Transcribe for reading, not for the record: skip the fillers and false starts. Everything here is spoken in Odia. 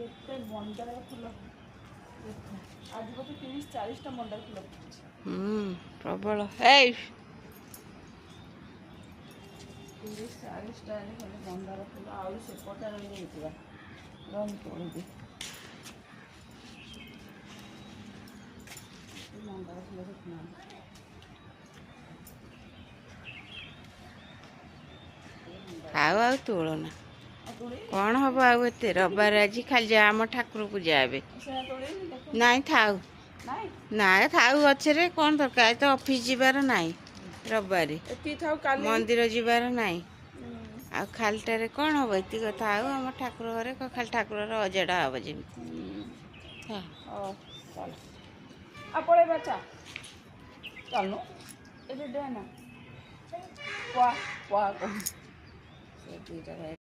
କେତେ ମନ୍ଦାର ଫୁଲ ଆଜି ବୋଧେ 30-40ଟା ମନ୍ଦାର ଫୁଲ ପ୍ରବଳ। ଏଇ 30-40ଟା ଖାଲି ମନ୍ଦାର ଫୁଲ ଆଉ ସେପଟା ରହିଯାଇଥିବା ରହି ତୋଳିବି ମନ୍ଦାର ଫୁଲ ଦେଖୁନାହାନ୍ତି। ଆଉ ତୋଳନା କ'ଣ ହବ ଆଉ ଏତେ ରବିବାର ଆଜି ଖାଲି ଯା ଆମ ଠାକୁର ପୂଜା ହେବେ। ନାଇଁ ଥାଉ ନାଇଁ ଥାଉ ଗଛରେ କ'ଣ ଦରକାର ତ ଅଫିସ୍ ଯିବାର ନାହିଁ ରବିବାରେ ମନ୍ଦିର ଯିବାର ନାହିଁ ଆଉ ଖାଲିଟାରେ କ'ଣ ହବ ଏତିକି କଥା। ଆଉ ଆମ ଠାକୁର ଘରେ ଖାଲି ଠାକୁରର ଅଜଡ଼ା ହବ ଯେମିତି ପଳେଇବା ଚାଲୁ ଏବେ ଦେ ନା